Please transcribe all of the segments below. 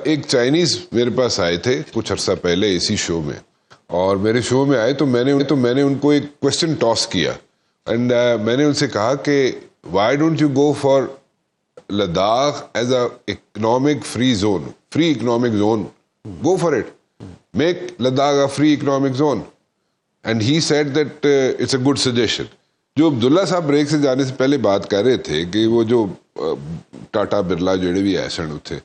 ایک چائنیز میرے پاس آئے تھے کچھ عرصہ پہلے اسی شو میں, اور میرے شو میں آئے تو میں نے ان کو ایک کوشچن ٹاس کیا, اینڈ میں نے ان سے کہا کہ why don't you go for Ladakh as a economic free economic zone, go for it, make Ladakh a free economic zone. And he said that it's a good suggestion. جو عبداللہ صاحب بریک سے جانے سے پہلے بات کر رہے تھے کہ وہ جو ٹاٹا برلا جڑے بھی ایسن اتنے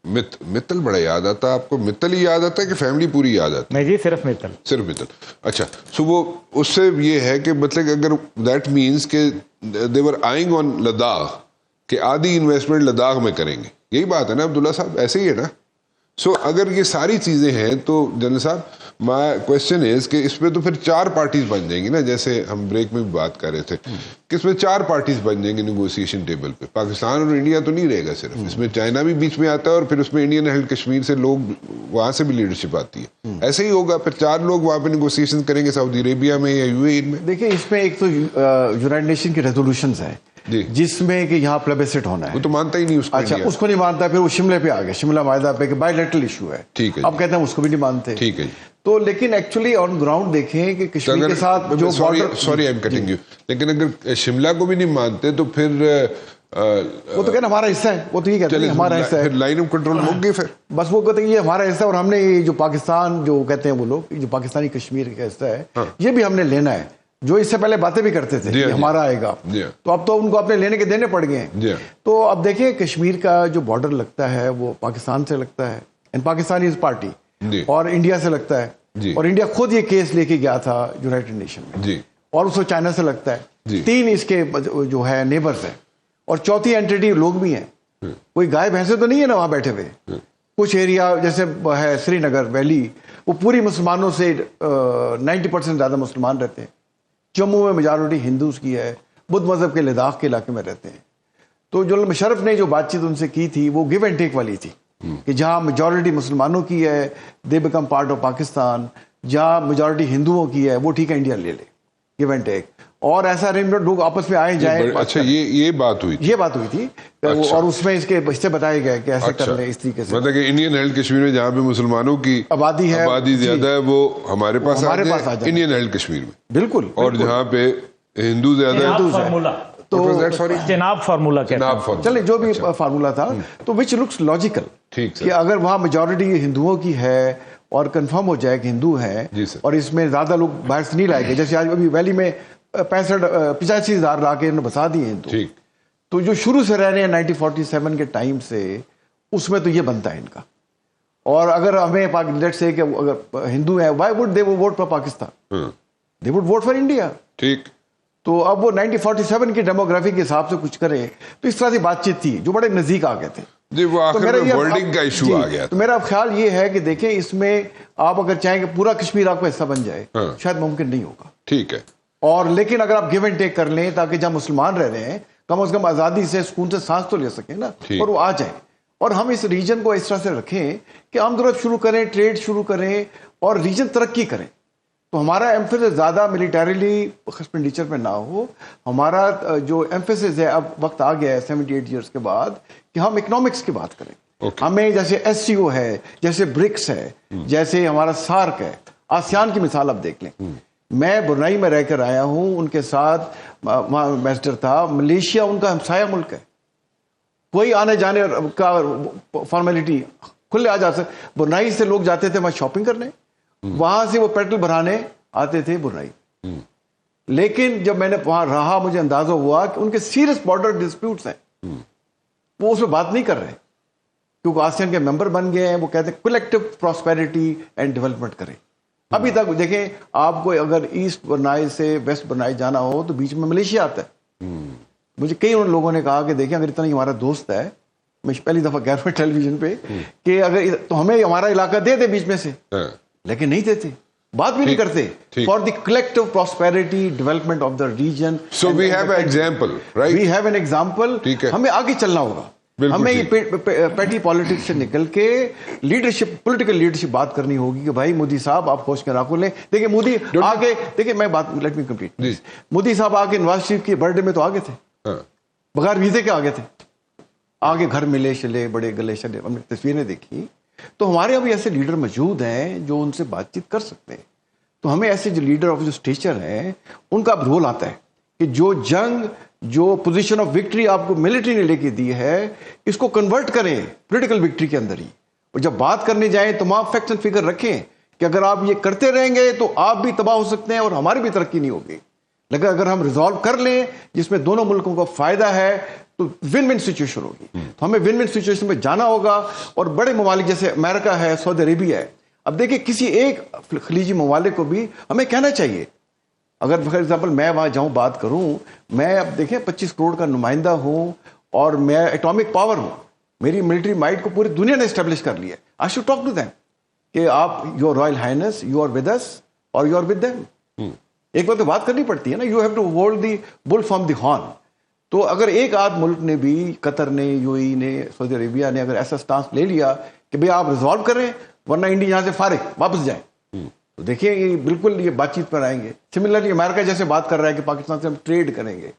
متل بڑا یاد آتا, آپ کو متل ہی یاد آتا ہے کہ فیملی پوری یاد آتی ہے؟ نہیں جی, صرف متل. اچھا, سو وہ اس سے یہ ہے کہ مطلب اگر دیٹ مینس کہ دے ور آئنگ آن لداخ کہ آدھی انویسٹمنٹ لداخ میں کریں گے, یہی بات ہے نا عبداللہ صاحب, ایسے ہی ہے نا. سو اگر یہ ساری چیزیں ہیں تو جنرل صاحب مائی کوشچن از کہ اس میں تو پھر 4 پارٹیز بن جائیں گی نا, جیسے ہم بریک میں بھی بات کر رہے تھے کہ اس میں 4 پارٹیز بن جائیں گے نیگوسیشن ٹیبل پہ. پاکستان اور انڈیا تو نہیں رہے گا صرف, اس میں چائنا بھی بیچ میں آتا ہے, اور پھر اس میں انڈین ہیلڈ کشمیر سے لوگ وہاں سے بھی لیڈرشپ آتی ہے. ایسے ہی ہوگا, پھر 4 لوگ وہاں پہ نیگوسیشن کریں گے سعودی عربیہ میں یا یو اے ای میں. دیکھیں اس میں ایک تو یونائٹڈ نیشن کی ریزولوشنز ہیں جس میں کہ یہاں پلیبسٹ ہونا ہے, وہ تو مانتا ہی نہیں اس کو. اچھا, اس کو نہیں مانتا, پھر وہ شملے پہ آ گیا, شملہ معاہدہ پہ کہ بائی لیٹرل ایشو ہے. ٹھیک ہے, اب کہتے ہیں اس کو بھی نہیں مانتے. ٹھیک ہے. تو لیکن ایکچولی آن گراؤنڈ دیکھیں کہ کشمیر کے ساتھ جو sorry I am cutting you, لیکن اگر شملہ کو بھی نہیں مانتے تو پھر وہ تو کہنا ہمارا حصہ ہے, وہ تو یہ کہتے ہیں ہمارا حصہ ہے, لائن آف کنٹرول ہو گئی. پھر بس وہ کہتے ہیں یہ ہمارا حصہ ہے, اور ہم نے یہ جو پاکستان جو کہتے ہیں وہ لوگ جو پاکستانی کشمیر کا حصہ ہے یہ بھی ہم نے لینا ہے, جو اس سے پہلے باتیں بھی کرتے تھے کہ ہمارا آئے گا, تو اب تو ان کو اپنے لینے کے دینے پڑ گئے ہیں. تو اب دیکھیں کشمیر کا جو بارڈر لگتا ہے وہ پاکستان سے لگتا ہے, اینڈ پاکستان از پارٹی, اور انڈیا سے لگتا ہے, اور انڈیا خود یہ کیس لے کے گیا تھا یونائٹڈ نیشن میں, اور اس کو چائنا سے لگتا ہے. 3 اس کے جو ہے نیبرز ہیں, اور چوتھی اینٹی لوگ بھی ہیں. کوئی گائے بھینسے تو نہیں ہے نا وہاں بیٹھے ہوئے. کچھ ایریا جیسے ہے سری نگر ویلی, وہ پوری مسلمانوں سے 90% زیادہ مسلمان رہتے ہیں. جموں میں میجارٹی ہندوز کی ہے, بدھ مذہب کے لداخ کے علاقے میں رہتے ہیں. تو جو مشرف نے جو بات چیت ان سے کی تھی وہ گیو اینڈ ٹیک والی تھی, کہ جہاں میجورٹی مسلمانوں کی ہے they become part of Pakistan, جہاں میجورٹی ہندوؤں کی ہے وہ ٹھیک ہے انڈیا لے لے, گیو اینڈ ٹیک, اور ایسا ارینجمنٹ لوگ آپس میں آئے جائیں. اچھا, یہ بات ہوئی تھی, اور اس میں اس کے حصے بتائے گئے کہ ایسے کر لیں اس طریقے سے. مطلب کہ انڈین ہیلڈ کشمیر میں جہاں پہ مسلمانوں کی آبادی زیادہ ہے وہ ہمارے پاس آ جائے انڈین ہیلڈ کشمیر میں, بالکل, اور جہاں پہ ہندو زیادہ ہے تو جناب فارمولا چلے جو بھی فارمولا تھا, تو وچ لکس لاجیکل کہ اگر وہاں میجورٹی ہندوؤں کی ہے اور کنفرم ہو جائے کہ ہندو ہیں, اور اس میں زیادہ لوگ باہر سے نہیں لائے گئے, جیسے آج ابھی ویلی میں 85,000 لا کے بسا دیے ہندو, تو جو شروع سے رہ رہے ہیں 1947 کے ٹائم سے, اس میں تو یہ بنتا ہے ان کا. اور اگر ہمیں لیٹ سے کہ اگر ہندو ہیں, Y would they vote for Pakistan, they would vote for India. ٹھیک, تو اب وہ 1947 کی ڈیموگرافی کے حساب سے کچھ کریں, تو اس طرح سے بات چیت تھی جو بڑے نزدیک آ گئے تھے. تو میرا خیال یہ ہے کہ دیکھیں اس میں آپ اگر چاہیں کہ پورا کشمیر آپ کا حصہ بن جائے, شاید ممکن نہیں ہوگا. ٹھیک ہے, اور لیکن اگر آپ گیو اینڈ ٹیک کر لیں تاکہ جہاں مسلمان رہ رہے ہیں کم از کم آزادی سے سکون سے سانس تو لے سکیں نا, اور وہ آ جائیں, اور ہم اس ریجن کو اس طرح سے رکھیں کہ آمد شروع کریں, ٹریڈ شروع کریں, اور ریجن ترقی کریں. تو ہمارا ایمفیسس زیادہ ملیٹریلی ایکسپینڈیچر پہ نہ ہو. ہمارا جو ایمفیسس ہے, اب وقت آ گیا ہے 78 ایئرس کے بعد, کہ ہم اکنامکس کی بات کریں. ہمیں جیسے ایس سی او ہے, جیسے برکس ہے, جیسے ہمارا سارک ہے, آسیان کی مثال آپ دیکھ لیں. میں برنائی میں رہ کر آیا ہوں, ان کے ساتھ ایمبیسڈر تھا. ملیشیا ان کا ہمسایہ ملک ہے, کوئی آنے جانے کا فارمیلٹی کھلے آ جا سکتے. برنائی سے لوگ جاتے تھے وہاں شاپنگ کرنے, وہاں سے وہ پیٹرول بھرانے آتے تھے برنائی. لیکن جب میں نے وہاں رہا مجھے اندازہ ہوا کہ ان کے سیریس بارڈر ڈسپیوٹس ہیں, وہ اس پہ بات نہیں کر رہے کیونکہ آسیان کے ممبر بن گئے ہیں. وہ کہتے ہیں کولیکٹیو پراسپیرٹی اینڈ ڈیولپمنٹ کریں. ابھی تک دیکھیں آپ کو اگر ایسٹ برنائی سے ویسٹ برنائی جانا ہو تو بیچ میں ملیشیا آتا ہے. مجھے کئی ان لوگوں نے کہا کہ دیکھیں اگر اتنا ہی ہمارا دوست ہے, میں پہلی دفعہ کہہ رہا ہوں ٹیلی ویژن پہ, کہ اگر تو ہمیں ہمارا علاقہ دے دے بیچ میں سے, لیکن نہیں دیتے, بات بھی نہیں کرتے. For the collective prosperity development of the region, so we have an example, right, we have an example. ہمیں آگے چلنا ہوگا. ہمیں یہ پیٹی پالیٹکس سے نکل کے لیڈرشپ, پولیٹیکل لیڈرشپ بات کرنی ہوگی کہ بھائی مودی صاحب آپ ہوش کے راکھو لیں. دیکھیں مودی آگے, دیکھیں میں بات لیٹ می کمپلیٹ. مودی صاحب آگے نواز شریف کے برتھ ڈے میں تو آگے تھے, بغیر ویزے کے آگے تھے. آگے گھر ملے شلے بڑے گلے شلے، ہم نے تصویریں دیکھی. تو ہمارے یہاں بھی ایسے لیڈر موجود ہیں جو ان سے بات چیت کر سکتے ہیں. تو ہمیں ایسے جو لیڈر آف جو اسٹیچر ہیں ان کا اب رول آتا ہے کہ جو جنگ، جو پوزیشن آف وکٹری آپ کو ملٹری نے لے کے دی ہے، اس کو کنورٹ کریں پولیٹیکل وکٹری کے اندر ہی. اور جب بات کرنے جائیں تمام فیکٹس اینڈ فگر رکھیں کہ اگر آپ یہ کرتے رہیں گے تو آپ بھی تباہ ہو سکتے ہیں اور ہماری بھی ترقی نہیں ہوگی. لیکن اگر ہم ریزالو کر لیں جس میں دونوں ملکوں کو فائدہ ہے تو ون ون سچویشن ہوگی. تو ہمیں ون ون سچویشن میں جانا ہوگا. اور بڑے ممالک جیسے امریکہ ہے، سعودی عربیہ ہے، اب دیکھیں کسی ایک خلیجی ممالک کو بھی ہمیں کہنا چاہیے. اگر فار ایگزامپل میں وہاں جاؤں بات کروں، میں اب دیکھیں 25 کروڑ کا نمائندہ ہوں اور میں ایٹامک پاور ہوں، میری ملٹری مائٹ کو پوری دنیا نے اسٹیبلش کر لیا ہے. I should talk to them کہ آپ your royal highness you are with us اور یو آر ود دیم. ایک بار تو بات کرنی پڑتی ہے نا، you have to hold the bull from the horn. تو اگر ایک آدھ ملک نے بھی، قطر نے، یو اے نے، سعودی عربیہ نے اگر ایسا سٹانس لے لیا کہ بھئی آپ ریزالو کریں ورنہ انڈیا یہاں سے فارغ واپس جائیں، تو دیکھیں یہ بالکل یہ بات چیت پر آئیں گے. سملرلی امریکہ جیسے بات کر رہا ہے کہ پاکستان سے ہم ٹریڈ کریں گے،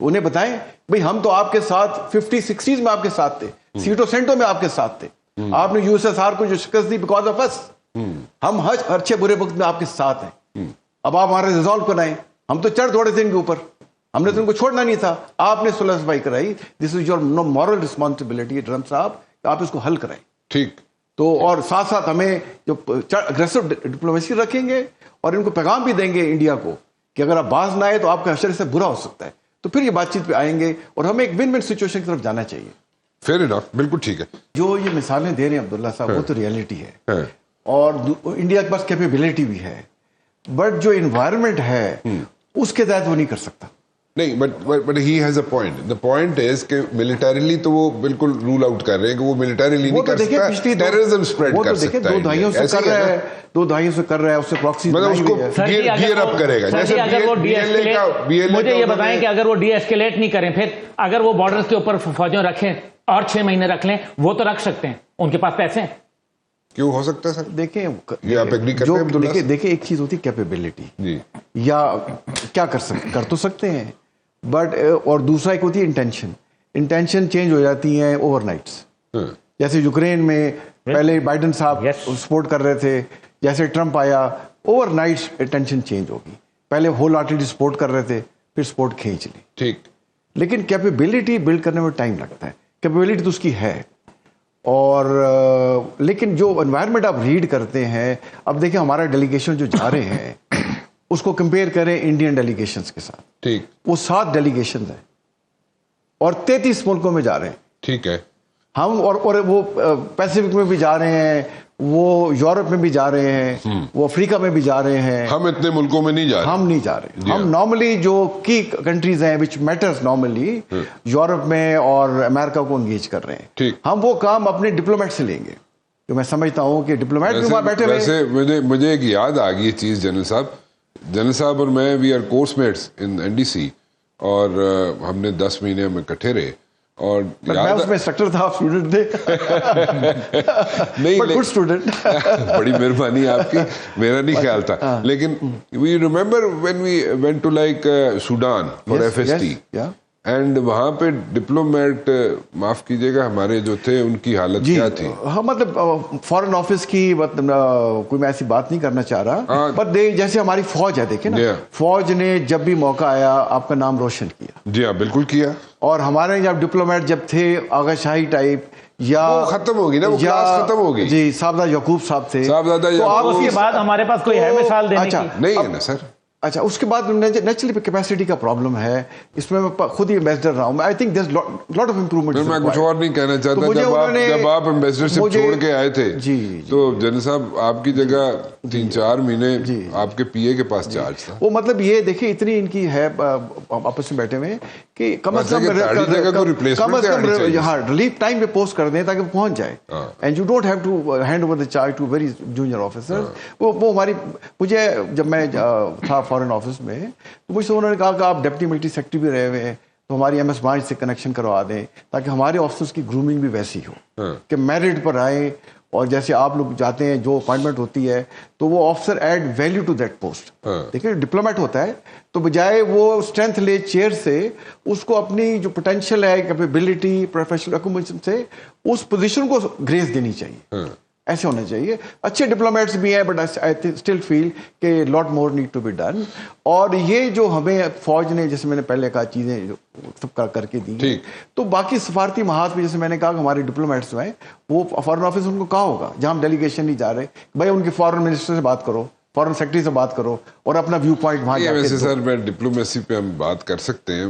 تو انہیں بتائیں بھئی ہم تو آپ کے ساتھ 50-60s میں آپ کے ساتھ تھے، سیٹوں سینٹوں میں آپ کے ساتھ تھے. آپ نے یو ایس ایس آر کو جو شکست دی بیکاز آف اس، ہم ہر اچھے برے وقت میں آپ کے ساتھ ہیں. اب آپ ہمارے ریزالو کرائیں. ہم تو چڑھ دوڑے تھے ان کے اوپر، ہم نے تو ان کو چھوڑنا نہیں تھا. آپ نے صلح صفائی کرائی. This is your moral responsibility Trump صاحب، آپ اس کو حل کرائیں. ٹھیک. تو اور ساتھ ساتھ ہمیں جو اگریسو ڈپلومیسی رکھیں گے اور ان کو پیغام بھی دیں گے انڈیا کو کہ اگر آپ باز نہ آئے تو آپ کا حشر سے برا ہو سکتا ہے. تو پھر یہ بات چیت پہ آئیں گے اور ہمیں ایک ون ون سچویشن کی طرف جانا چاہیے. فیئر انف، بالکل ٹھیک ہے. جو یہ مثالیں دے رہے ہیں عبداللہ صاحب وہ تو ریئلٹی ہے اور انڈیا کے پاس کیپیبلٹی بھی ہے، بٹ جو انوائرمنٹ ہے اس کے تحت وہ نہیں کر سکتا. نہیں، but he has a point. The point is کہ ملٹریلی تو وہ بالکل رول آؤٹ کر رہے ہیں کہ وہ ملٹریلی نہیں کر سکتا، ٹیررزم سپریڈ کر سکتا ہے. 2 دہائیوں سے کر رہا ہے، 2 دہائیوں سے کر رہا ہے. اس سے پراکسی مطلب اس کو گیئر اپ کرے گا. جیسے مجھے یہ بتائیں کہ اگر وہ ڈی ایسکیلیٹ نہیں کریں، پھر اگر وہ بارڈرز کے اوپر فوجیں رکھیں اور 6 مہینے رکھ لیں، وہ تو رکھ سکتے ہیں، ان کے پاس پیسے ہیں. کیوں ہو سکتا ہے سر؟ دیکھیں یہ آپ ایگری کرتے ہیں عبداللہ؟ دیکھیں ایک چیز ہوتی ہے کیپیبلٹی، جی، یا کیا کر تو سکتے ہیں، بٹ اور دوسرا ایک ہوتی ہے انٹینشن چینج ہو جاتی ہیں اوور نائٹس. جیسے یوکرین میں پہلے بائیڈن صاحب سپورٹ کر رہے تھے، جیسے ٹرمپ آیا اوور نائٹس انٹینشن چینج ہوگی. پہلے ہول ہارٹیڈلی سپورٹ کر رہے تھے، پھر سپورٹ کھینچ لی. ٹھیک. لیکن کیپیبلٹی بلڈ کرنے میں ٹائم لگتا ہے. کیپیبلٹی تو اس کی ہے، اور لیکن جو انوائرمنٹ آپ ریڈ کرتے ہیں، اب دیکھیں ہمارا ڈیلیگیشن جو جا رہے ہیں اس کو کمپیئر کریں انڈین ڈیلیگیشنز کے ساتھ. ٹھیک. وہ 7 ڈیلیگیشنز ہیں اور 33 ملکوں میں جا رہے ہیں. ٹھیک ہے. ہم اور وہ پیسفک میں بھی جا رہے ہیں، وہ یورپ میں بھی جا رہے ہیں، وہ افریقہ میں بھی جا رہے ہیں. ہم اتنے ملکوں میں نہیں جا رہے. ہم نہیں جا رہے. ہم نارملی جو کی کنٹریز ہیں وچ میٹرز نارملی یورپ میں اور امریکہ کو انگیج کر رہے ہیں. ٹھیک. ہم وہ کام اپنے ڈپلومیٹ سے لیں گے، جو میں سمجھتا ہوں کہ ڈپلومیٹ بھی وہاں بیٹھے ہوئے. ویسے مجھے ایک یاد آ گئی چیز، جنرل صاحب اور میں we are course mates in N D C, اور ہم نے 10 مہینے میں اکٹھے رہے. اور میں اس میں انسٹرکٹر تھا، آپ اسٹوڈنٹ تھے. نہیں، گڈ اسٹوڈنٹ. بڑی مہربانی آپ کی، میرا نہیں خیال تھا. لیکن we remember when we went to like Sudan for F S T, and وہاں پہ ڈپلومیٹ، معاف کیجیے گا، ہمارے جو تھے ان کی حالت کیا تھی. ہاں، مطلب فارن آفس کی کوئی میں ایسی بات نہیں کرنا چاہ رہا، پر جیسے ہماری فوج ہے، دیکھیں نا، فوج نے جب بھی موقع آیا آپ کا نام روشن کیا. جی ہاں، بالکل کیا. اور ہمارے جب ڈپلومیٹ جب تھے آغا شاہی ٹائپ یا ختم ہوگی نا، وہ کلاس ختم ہوگی. جی، صاحبزادہ یعقوب صاحب تھے. تو آپ اس کے بعد ہمارے پاس کوئی ہے مثال دینے کی؟ نہیں ہے نا سر. اچھا، اس کے بعد نیچرلی کیپیسٹی کا پرابلم ہے. اس میں خود ہی ایمبیسڈر رہا ہوں. I think there is lot of improvement. میں کچھ اور نہیں کہنا چاہتا. جب آپ ایمبیسڈر سے چھوڑ کے آئے تھے تو جنرل صاحب آپ کی جگہ 3-4 مہینے آپ کے پی اے کے پاس چارج تھا. وہ مطلب یہ دیکھیں اتنی ان کی ہے، آپس میں بیٹھے ہوئے کہ کم از کم ریلیف ٹائم پہ پوسٹ کر دیں تاکہ وہ پہنچ جائے. And you don't have to hand over the charge to very junior officer. وہ ہماری، مجھے جب میں تھا فارن آفس میں تو مجھ سے انہوں نے کہا کہ آپ ڈپٹی ملٹری سیکرٹری بھی رہے ہوئے ہیں تو ہماری ایم ایس مارچ سے کنیکشن کروا دیں تاکہ ہمارے آفسرس کی گرومنگ بھی ویسی ہو کہ میرٹ پر آئیں اور جیسے آپ لوگ جاتے ہیں جو اپوائنٹمنٹ ہوتی ہے تو وہ officer add value to that post. دیکھیں ڈپلومیٹ ہوتا ہے تو بجائے وہ اسٹرینتھ لے چیئر سے اس کو اپنی جو پوٹینشیل ہے کیپیبلٹی پروفیشنل ایکوموڈیشن سے اس پوزیشن کو گریس دینی چاہیے. ایسے ہونا چاہیے. اچھے ڈپلومیٹس بھی ہیں بٹ آئی اسٹل فیل کہ لاٹ مور نیڈ ٹو بی ڈن. اور یہ جو ہمیں فوج نے جیسے میں نے پہلے کہا چیزیں سب کر کے دی تو باقی سفارتی محاذ پہ جیسے میں نے کہا کہ ہمارے ڈپلومیٹس جو ہیں وہ فارن آفس ان کو کہا ہوگا جہاں ہم ڈیلیگیشن نہیں جا رہے بھائی ان کے فارن منسٹر سے بات کرو فارن سیکرٹری سے بات کرو اور اپنا ویو پوائنٹ وہاں. ویسے سر میں ڈپلومیسی پہ ہم بات کر سکتے ہیں